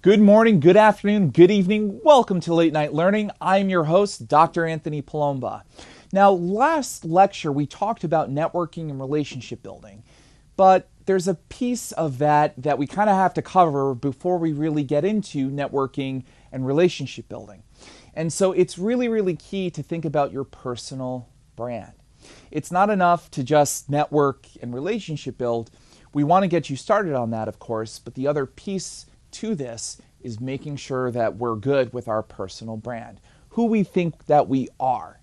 Good morning, good afternoon, good evening. Welcome to Late Night Learning. I'm your host, Dr. Anthony Palomba. Now, last lecture we talked about networking and relationship building, but there's a piece of that we kind of have to cover before we really get into networking and relationship building. And so it's really key to think about your personal brand. It's not enough to just network and relationship build. We want to get you started on that, of course, but the other piece to this is making sure that we're good with our personal brand, who we think that we are,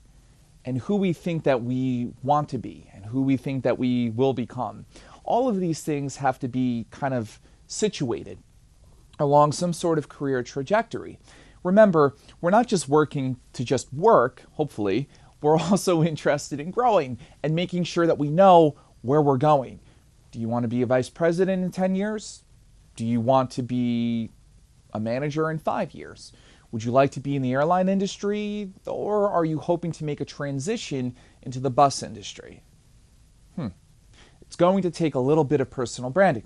and who we think that we want to be, and who we think that we will become. All of these things have to be kind of situated along some sort of career trajectory. Remember, we're not just working to just work, hopefully, we're also interested in growing and making sure that we know where we're going. Do you want to be a vice president in 10 years? Do you want to be a manager in 5 years? Would you like to be in the airline industry, or are you hoping to make a transition into the bus industry? It's going to take a little bit of personal branding.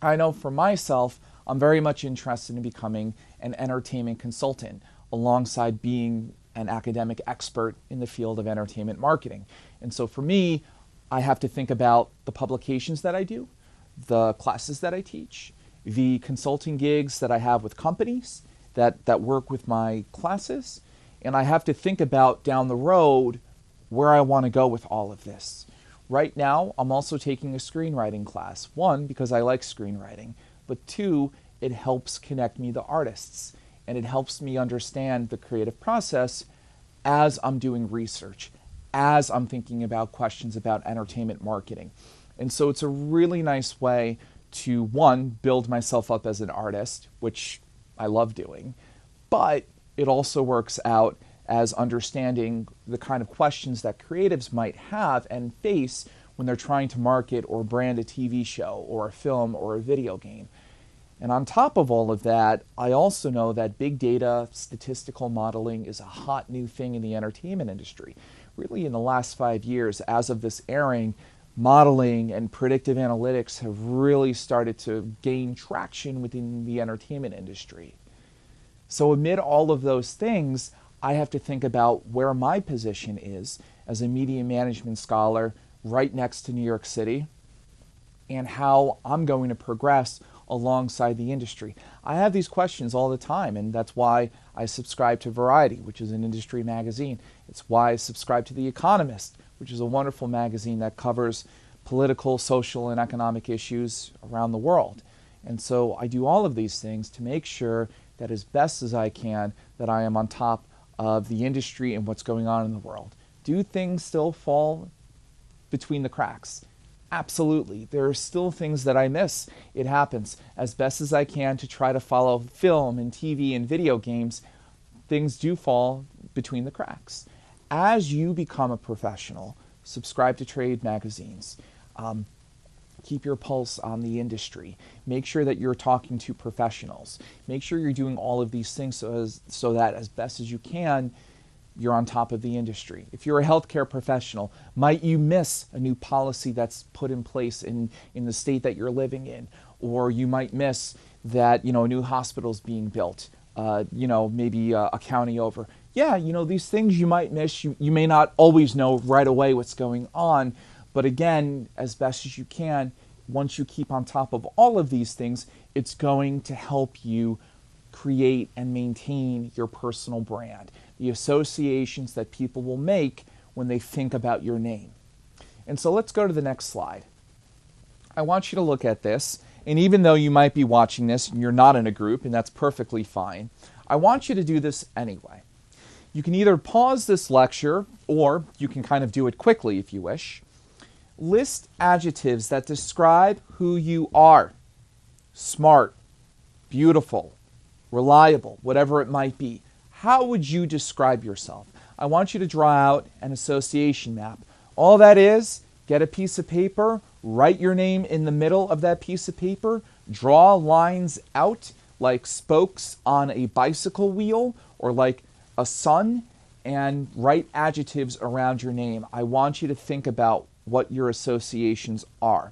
I know for myself, I'm very much interested in becoming an entertainment consultant alongside being an academic expert in the field of entertainment marketing. And so for me, I have to think about the publications that I do, the classes that I teach, the consulting gigs that I have with companies that work with my classes, and I have to think about down the road where I want to go with all of this. Right now, I'm also taking a screenwriting class. One, because I like screenwriting, but two, it helps connect me to artists, and it helps me understand the creative process as I'm doing research, as I'm thinking about questions about entertainment marketing. And so it's a really nice way to, one, build myself up as an artist, which I love doing, but it also works out as understanding the kind of questions that creatives might have and face when they're trying to market or brand a TV show or a film or a video game. And on top of all of that, I also know that big data statistical modeling is a hot new thing in the entertainment industry. Really in the last 5 years, as of this airing, modeling and predictive analytics have really started to gain traction within the entertainment industry. So amid all of those things, I have to think about where my position is as a media management scholar right next to New York City and how I'm going to progress alongside the industry. I have these questions all the time, and that's why I subscribe to Variety, which is an industry magazine. It's why I subscribe to The Economist, which is a wonderful magazine that covers political, social, and economic issues around the world. And so I do all of these things to make sure that as best as I can, that I am on top of the industry and what's going on in the world. Do things still fall between the cracks? Absolutely. There are still things that I miss. It happens. As best as I can to try to follow film and TV and video games, things do fall between the cracks. As you become a professional, subscribe to trade magazines. Keep your pulse on the industry. Make sure that you're talking to professionals. Make sure you're doing all of these things so that as best as you can, you're on top of the industry. If you're a healthcare professional, might you miss a new policy that's put in place in the state that you're living in? Or you might miss that, a new hospital's being built, maybe a county over. Yeah, these things you might miss. You may not always know right away what's going on, but again, as best as you can, once you keep on top of all of these things, it's going to help you create and maintain your personal brand, the associations that people will make when they think about your name. And so let's go to the next slide. I want you to look at this, and even though you might be watching this and you're not in a group, and that's perfectly fine, I want you to do this anyway. You can either pause this lecture, or you can kind of do it quickly if you wish. List adjectives that describe who you are. Smart, beautiful, reliable, whatever it might be. How would you describe yourself? I want you to draw out an association map. All that is, get a piece of paper, write your name in the middle of that piece of paper, draw lines out like spokes on a bicycle wheel or like a sun, and write adjectives around your name. I want you to think about what your associations are.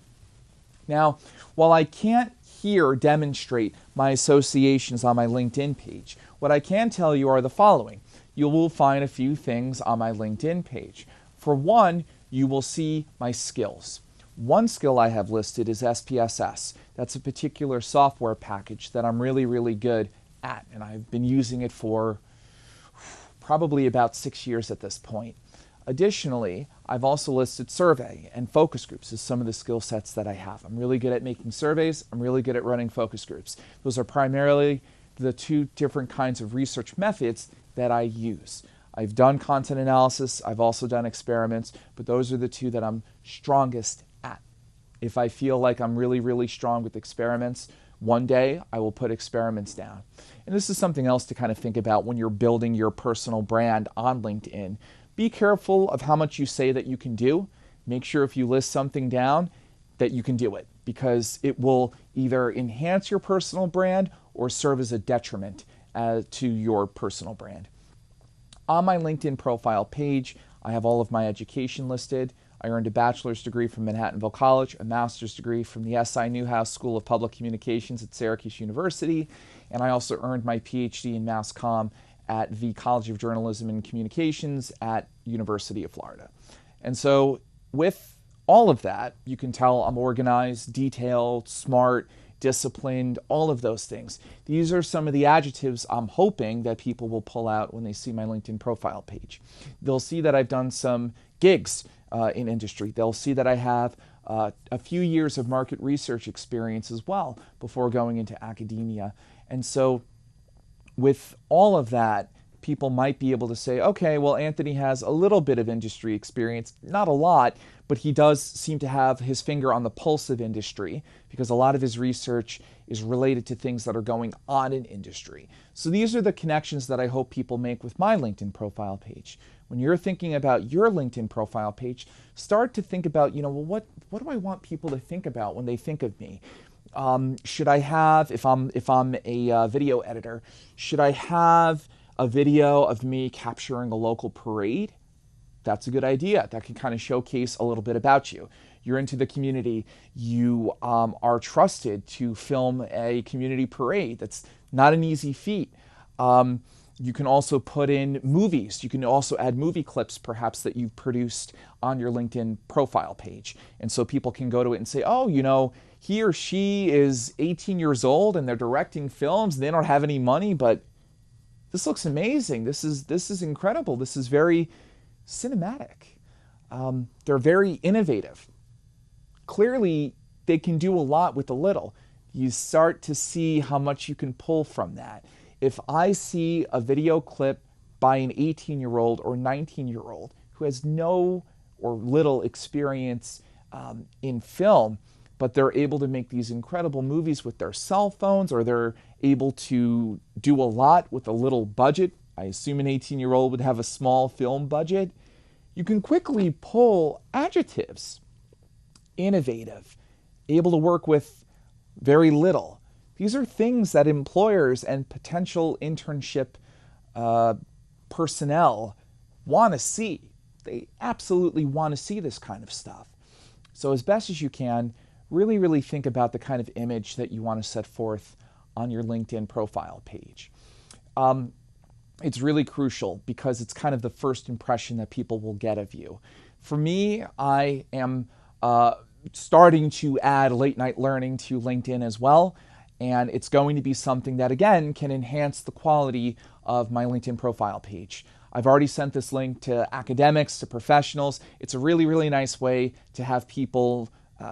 Now, while I can't here demonstrate my associations on my LinkedIn page, what I can tell you are the following. You will find a few things on my LinkedIn page. For one, you will see my skills. One skill I have listed is SPSS. That's a particular software package that I'm really, really good at, and I've been using it for probably about 6 years at this point. Additionally, I've also listed survey and focus groups as some of the skill sets that I have. I'm really good at making surveys. I'm really good at running focus groups. Those are primarily the two different kinds of research methods that I use. I've done content analysis. I've also done experiments, but those are the two that I'm strongest at. If I feel like I'm really, really strong with experiments, one day I will put experiments down. And this is something else to kind of think about when you're building your personal brand on LinkedIn. Be careful of how much you say that you can do. Make sure if you list something down that you can do it, because it will either enhance your personal brand or serve as a detriment to your personal brand. On my LinkedIn profile page, I have all of my education listed. I earned a bachelor's degree from Manhattanville College, a master's degree from the S.I. Newhouse School of Public Communications at Syracuse University, and I also earned my PhD in Mass Comm at the College of Journalism and Communications at University of Florida. And so with all of that, you can tell I'm organized, detailed, smart, disciplined, all of those things. These are some of the adjectives I'm hoping that people will pull out when they see my LinkedIn profile page. They'll see that I've done some gigs in industry. They'll see that I have a few years of market research experience as well before going into academia. And so with all of that, people might be able to say, okay, well, Anthony has a little bit of industry experience, not a lot, but he does seem to have his finger on the pulse of industry because a lot of his research is related to things that are going on in industry. So these are the connections that I hope people make with my LinkedIn profile page. When you're thinking about your LinkedIn profile page, start to think about, well, what do I want people to think about when they think of me? Should I have, if I'm a video editor, should I have a video of me capturing a local parade? That's a good idea. That can kind of showcase a little bit about you. You're into the community. You are trusted to film a community parade. That's not an easy feat. You can also put in movies. You can also add movie clips perhaps that you've produced on your LinkedIn profile page. And so people can go to it and say, oh, he or she is 18 years old and they're directing films. They don't have any money, but this looks amazing. This is incredible. This is very cinematic. They're very innovative. Clearly, they can do a lot with a little. You start to see how much you can pull from that. If I see a video clip by an 18-year-old or 19-year-old who has no or little experience in film, but they're able to make these incredible movies with their cell phones, or they're able to do a lot with a little budget. I assume an 18-year-old would have a small film budget. You can quickly pull adjectives. Innovative, able to work with very little. These are things that employers and potential internship personnel want to see. They absolutely want to see this kind of stuff. So as best as you can, really, really think about the kind of image that you want to set forth on your LinkedIn profile page. It's really crucial because it's kind of the first impression that people will get of you. For me, I am starting to add late night learning to LinkedIn as well. And it's going to be something that, again, can enhance the quality of my LinkedIn profile page. I've already sent this link to academics, to professionals. It's a really, really nice way to have people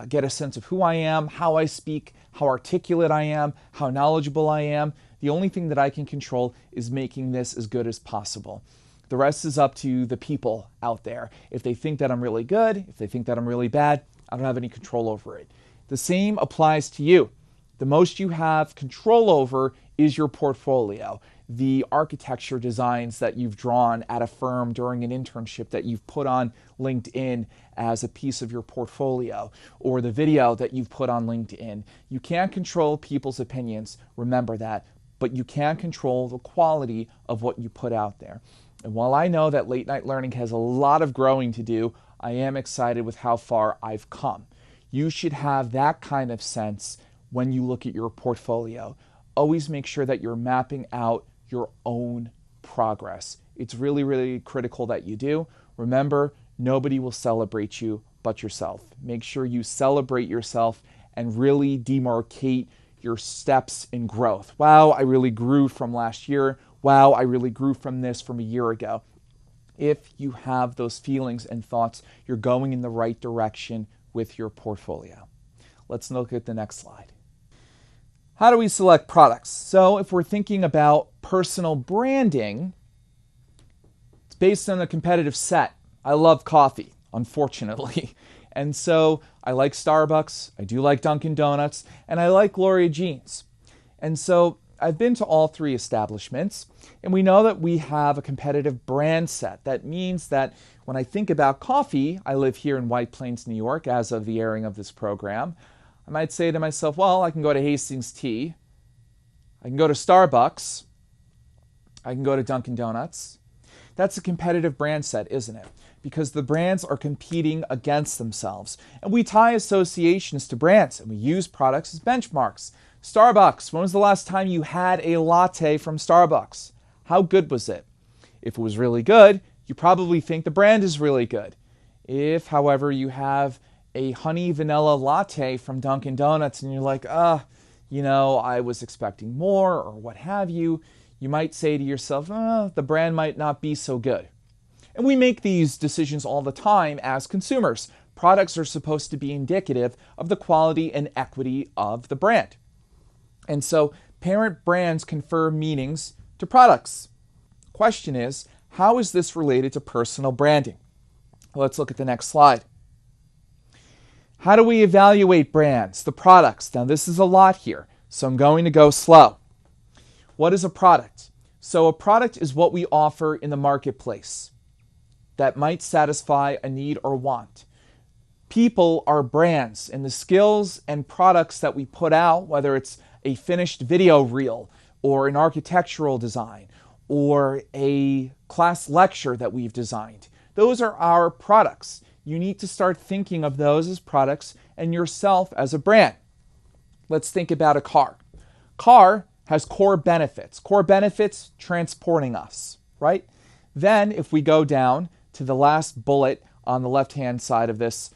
get a sense of who I am, how I speak, how articulate I am, how knowledgeable I am. The only thing that I can control is making this as good as possible. The rest is up to the people out there. If they think that I'm really good, if they think that I'm really bad, I don't have any control over it. The same applies to you. The most you have control over is your portfolio, the architecture designs that you've drawn at a firm during an internship that you've put on LinkedIn as a piece of your portfolio, or the video that you've put on LinkedIn. You can't control people's opinions, remember that, but you can control the quality of what you put out there. And while I know that late night learning has a lot of growing to do, I am excited with how far I've come. You should have that kind of sense when you look at your portfolio. Always make sure that you're mapping out your own progress. It's really, really critical that you do. Remember, nobody will celebrate you but yourself. Make sure you celebrate yourself and really demarcate your steps in growth. Wow, I really grew from last year. Wow, I really grew from this from a year ago. If you have those feelings and thoughts, you're going in the right direction with your portfolio. Let's look at the next slide. How do we select products? So if we're thinking about personal branding, it's based on a competitive set. I love coffee, unfortunately. And so I like Starbucks, I do like Dunkin' Donuts, and I like Gloria Jeans. And so I've been to all three establishments, and we know that we have a competitive brand set. That means that when I think about coffee, I live here in White Plains, New York, as of the airing of this program. I might say to myself, well, I can go to Hastings Tea, I can go to Starbucks, I can go to Dunkin' Donuts. That's a competitive brand set, isn't it? Because the brands are competing against themselves. And we tie associations to brands, and we use products as benchmarks. Starbucks, when was the last time you had a latte from Starbucks? How good was it? If it was really good, you probably think the brand is really good. If, however, you have a honey vanilla latte from Dunkin' Donuts and you're like, I was expecting more or what have you, you might say to yourself, the brand might not be so good. And we make these decisions all the time as consumers. Products are supposed to be indicative of the quality and equity of the brand. And so parent brands confer meanings to products. Question is, how is this related to personal branding? Let's look at the next slide. How do we evaluate brands, the products? Now this is a lot here, so I'm going to go slow. What is a product? So a product is what we offer in the marketplace that might satisfy a need or want. People are brands, and the skills and products that we put out, whether it's a finished video reel or an architectural design or a class lecture that we've designed, those are our products. You need to start thinking of those as products and yourself as a brand. Let's think about a car. Car has core benefits. Core benefits, transporting us, right? Then if we go down to the last bullet on the left-hand side of this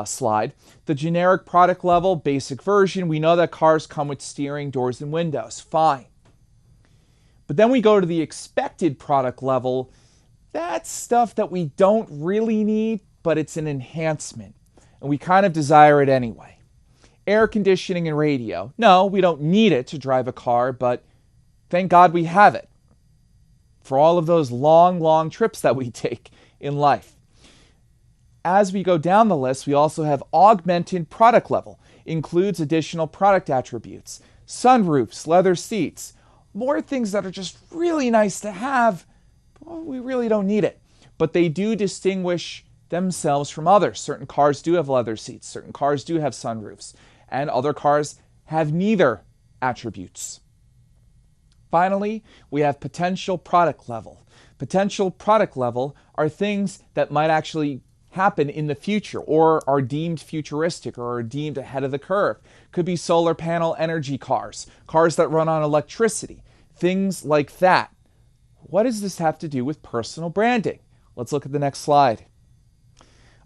slide, the generic product level, basic version, we know that cars come with steering, doors, and windows. Fine. But then we go to the expected product level. That's stuff that we don't really need, but it's an enhancement, and we kind of desire it anyway. Air conditioning and radio. No, we don't need it to drive a car, but thank God we have it for all of those long, long trips that we take in life. As we go down the list, we also have augmented product level. Includes additional product attributes, sunroofs, leather seats, more things that are just really nice to have. Well, we really don't need it, but they do distinguish themselves from others. Certain cars do have leather seats, certain cars do have sunroofs, and other cars have neither attributes. Finally, we have potential product level. Potential product level are things that might actually happen in the future or are deemed futuristic or are deemed ahead of the curve. Could be solar panel energy cars, cars that run on electricity, things like that. What does this have to do with personal branding? Let's look at the next slide.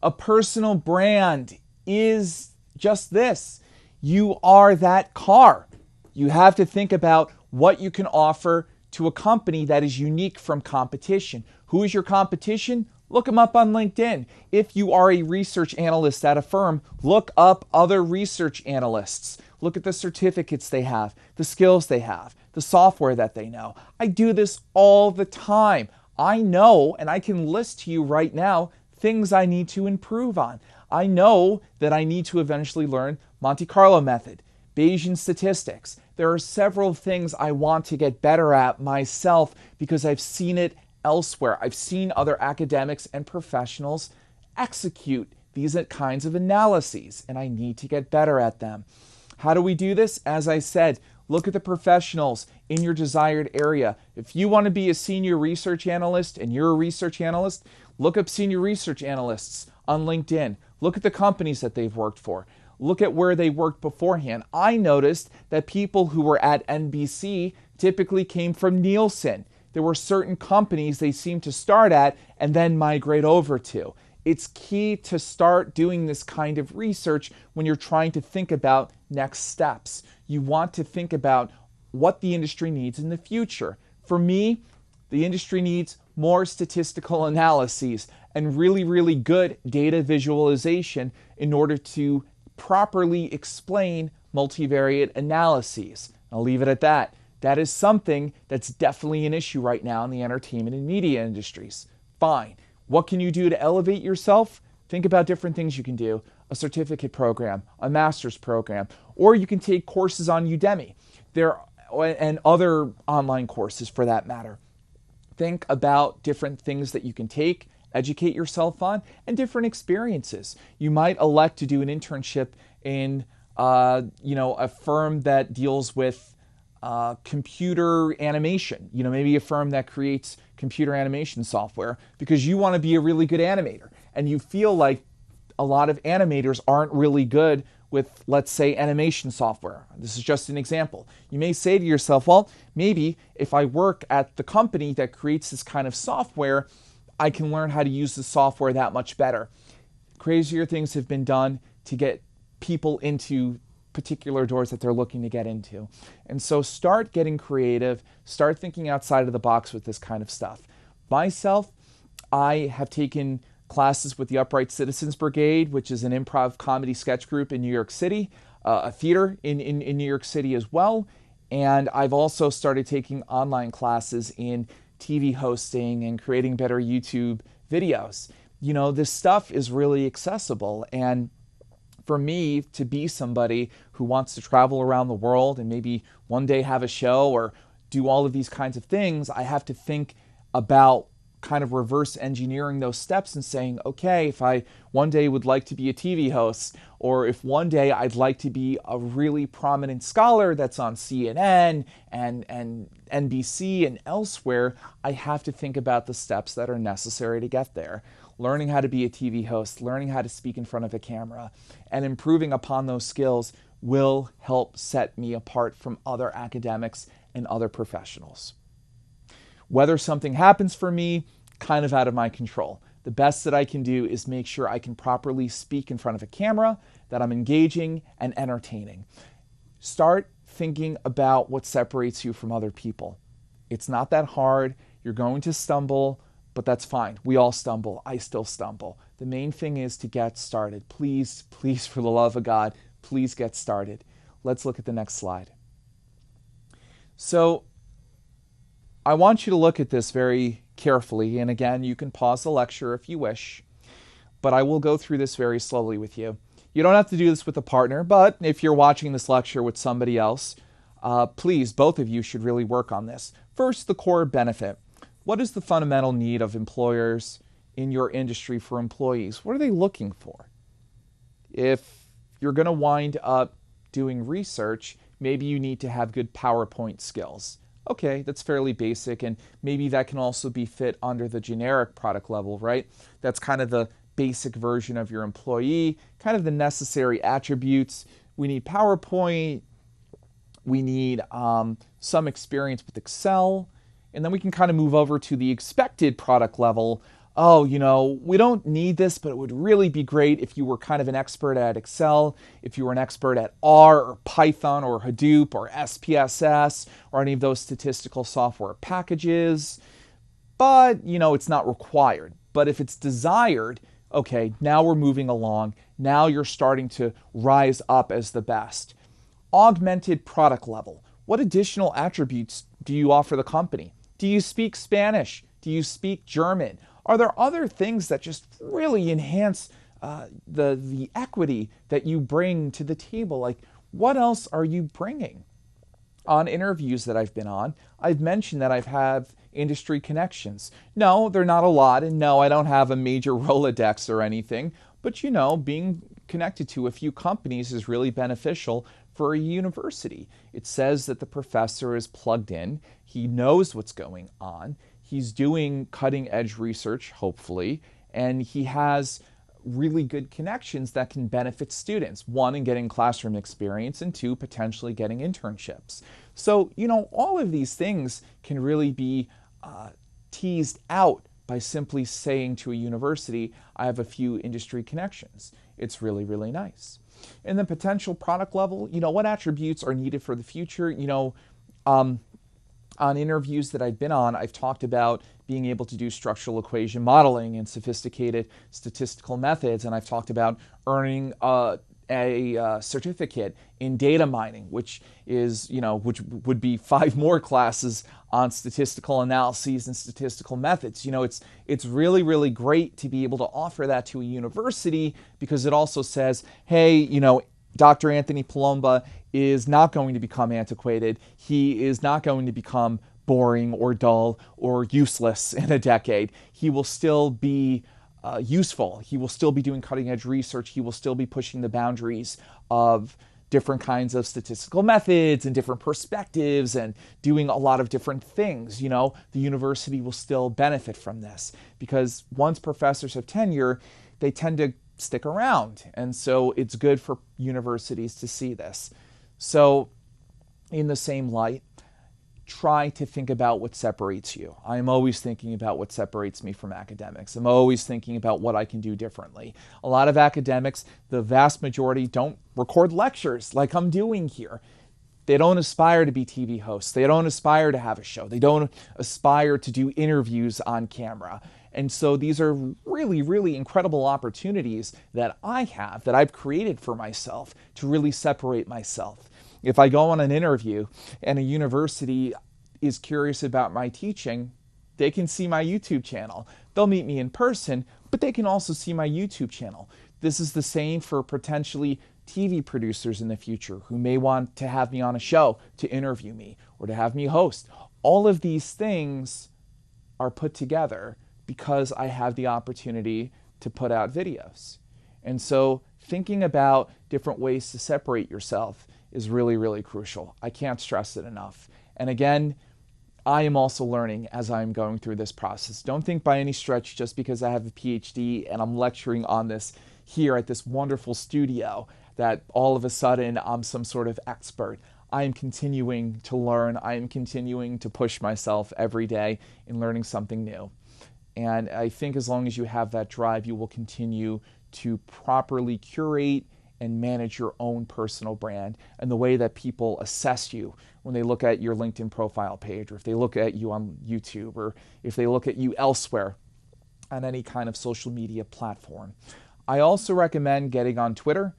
A personal brand is just this. You are that car. You have to think about what you can offer to a company that is unique from competition. Who is your competition? Look them up on LinkedIn. If you are a research analyst at a firm, look up other research analysts. Look at the certificates they have, the skills they have, the software that they know. I do this all the time. I know, and I can list to you right now, things I need to improve on. I know that I need to eventually learn Monte Carlo method, Bayesian statistics. There are several things I want to get better at myself because I've seen it elsewhere. I've seen other academics and professionals execute these kinds of analyses, and I need to get better at them. How do we do this? As I said, look at the professionals in your desired area. If you want to be a senior research analyst and you're a research analyst, look up senior research analysts on LinkedIn. Look at the companies that they've worked for. Look at where they worked beforehand. I noticed that people who were at NBC typically came from Nielsen. There were certain companies they seemed to start at and then migrate over to. It's key to start doing this kind of research when you're trying to think about next steps. You want to think about what the industry needs in the future. For me, the industry needs more statistical analyses and really, really good data visualization in order to properly explain multivariate analyses. I'll leave it at that. That is something that's definitely an issue right now in the entertainment and media industries. Fine. What can you do to elevate yourself? Think about different things you can do. A certificate program, a master's program, or you can take courses on Udemy and other online courses for that matter. Think about different things that you can take, educate yourself on, and different experiences. You might elect to do an internship in a firm that deals with computer animation, maybe a firm that creates computer animation software because you want to be a really good animator and you feel like a lot of animators aren't really good with, let's say, animation software. This is just an example. You may say to yourself, well, maybe if I work at the company that creates this kind of software, I can learn how to use the software that much better. Crazier things have been done to get people into particular doors that they're looking to get into. And so start getting creative, start thinking outside of the box with this kind of stuff. Myself, I have taken classes with the Upright Citizens Brigade, which is an improv comedy sketch group in New York City, a theater in New York City as well. And I've also started taking online classes in TV hosting and creating better YouTube videos. This stuff is really accessible, and for me to be somebody who wants to travel around the world and maybe one day have a show or do all of these kinds of things, I have to think about kind of reverse engineering those steps and saying, okay, if I one day would like to be a TV host, or if one day I'd like to be a really prominent scholar that's on CNN and NBC and elsewhere, I have to think about the steps that are necessary to get there. Learning how to be a TV host, learning how to speak in front of a camera, and improving upon those skills will help set me apart from other academics and other professionals. Whether something happens for me, kind of out of my control. The best that I can do is make sure I can properly speak in front of a camera, that I'm engaging and entertaining. Start thinking about what separates you from other people. It's not that hard. You're going to stumble, but that's fine. We all stumble. I still stumble. The main thing is to get started. Please, please, for the love of God, please get started. Let's look at the next slide. So I want you to look at this very carefully. And again, you can pause the lecture if you wish, but I will go through this very slowly with you. You don't have to do this with a partner, but if you're watching this lecture with somebody else, please, both of you should really work on this. First, the core benefit. What is the fundamental need of employers in your industry for employees? What are they looking for? If you're going to wind up doing research, maybe you need to have good PowerPoint skills. Okay, that's fairly basic, and maybe that can also be fit under the generic product level, right? That's kind of the basic version of your employee, kind of the necessary attributes. We need PowerPoint, we need some experience with Excel, and then we can kind of move over to the expected product level. Oh, we don't need this, but it would really be great if you were kind of an expert at Excel, if you were an expert at R or Python or Hadoop or SPSS or any of those statistical software packages. But, it's not required. But if it's desired, okay, now we're moving along. Now you're starting to rise up as the best. Augmented product level. What additional attributes do you offer the company? Do you speak Spanish? Do you speak German? Are there other things that just really enhance the equity that you bring to the table? Like, what else are you bringing? On interviews that I've been on, I've mentioned that I've had industry connections. No, they're not a lot, and no, I don't have a major Rolodex or anything, but being connected to a few companies is really beneficial for a university. It says that the professor is plugged in, he knows what's going on, he's doing cutting edge research, hopefully, and he has really good connections that can benefit students. One, in getting classroom experience, and two, potentially getting internships. So, all of these things can really be teased out by simply saying to a university, I have a few industry connections. It's really, really nice. In the potential product level, what attributes are needed for the future? On interviews that I've been on, I've talked about being able to do structural equation modeling and sophisticated statistical methods, and I've talked about earning a certificate in data mining, which is, which would be 5 more classes on statistical analyses and statistical methods. It's really, really great to be able to offer that to a university, because it also says, hey, Dr. Anthony Palomba is not going to become antiquated. He is not going to become boring or dull or useless in a decade. He will still be useful. He will still be doing cutting edge research. He will still be pushing the boundaries of different kinds of statistical methods and different perspectives and doing a lot of different things. The university will still benefit from this, because once professors have tenure, they tend to stick around. And so it's good for universities to see this. So in the same light, try to think about what separates you. I'm always thinking about what separates me from academics. I'm always thinking about what I can do differently. A lot of academics, the vast majority, don't record lectures like I'm doing here. They don't aspire to be TV hosts. They don't aspire to have a show. They don't aspire to do interviews on camera. And so these are really, really incredible opportunities that I have, that I've created for myself to really separate myself. If I go on an interview and a university is curious about my teaching, they can see my YouTube channel. They'll meet me in person, but they can also see my YouTube channel. This is the same for potentially TV producers in the future who may want to have me on a show to interview me or to have me host. All of these things are put together because I have the opportunity to put out videos. And so thinking about different ways to separate yourself is really, really crucial. I can't stress it enough. And again, I am also learning as I'm going through this process. Don't think by any stretch just because I have a PhD and I'm lecturing on this here at this wonderful studio that all of a sudden I'm some sort of expert. I am continuing to learn. I am continuing to push myself every day in learning something new. And I think as long as you have that drive, you will continue to properly curate and manage your own personal brand and the way that people assess you when they look at your LinkedIn profile page, or if they look at you on YouTube, or if they look at you elsewhere on any kind of social media platform. I also recommend getting on Twitter.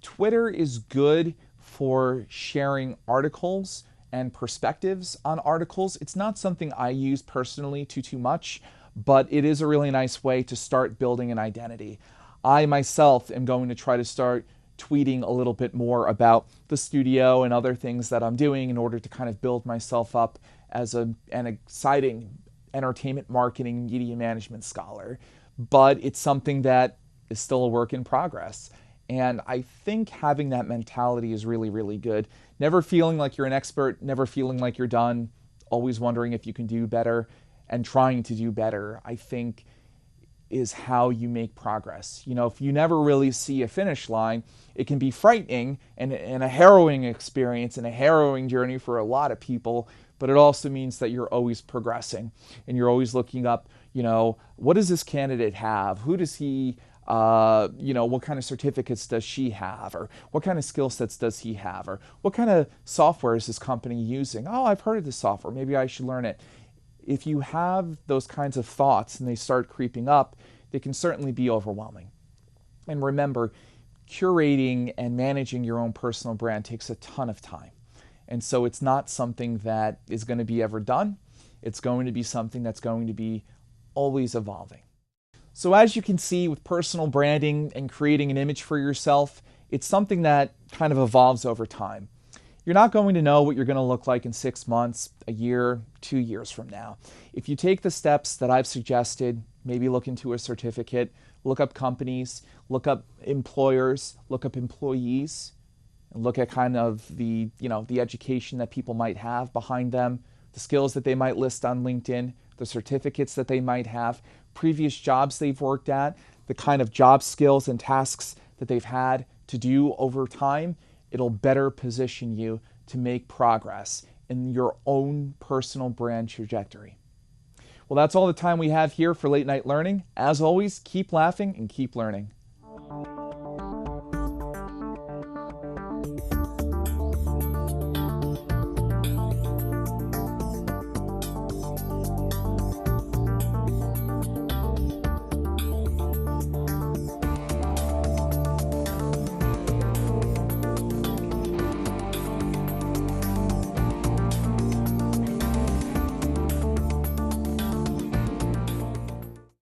Twitter is good for sharing articles and perspectives on articles. It's not something I use personally too much, but it is a really nice way to start building an identity. I myself am going to try to start tweeting a little bit more about the studio and other things that I'm doing in order to kind of build myself up as an exciting entertainment marketing media management scholar. But it's something that is still a work in progress. And I think having that mentality is really, really good. Never feeling like you're an expert, never feeling like you're done, always wondering if you can do better and trying to do better, I think is how you make progress. If you never really see a finish line, it can be frightening and a harrowing experience and a harrowing journey for a lot of people, but it also means that you're always progressing and you're always looking up, what does this candidate have? Who does he what kind of certificates does she have? Or what kind of skill sets does he have? Or what kind of software is this company using? Oh, I've heard of this software. Maybe I should learn it. If you have those kinds of thoughts and they start creeping up, they can certainly be overwhelming. And remember, curating and managing your own personal brand takes a ton of time. And so it's not something that is going to be ever done. It's going to be something that's going to be always evolving. So as you can see with personal branding and creating an image for yourself, it's something that kind of evolves over time. You're not going to know what you're going to look like in 6 months, a year, 2 years from now. If you take the steps that I've suggested, maybe look into a certificate, look up companies, look up employers, look up employees, and look at kind of the education that people might have behind them, the skills that they might list on LinkedIn, the certificates that they might have, previous jobs they've worked at, the kind of job skills and tasks that they've had to do over time, it'll better position you to make progress in your own personal brand trajectory. Well, that's all the time we have here for Late Night Learning. As always, keep laughing and keep learning.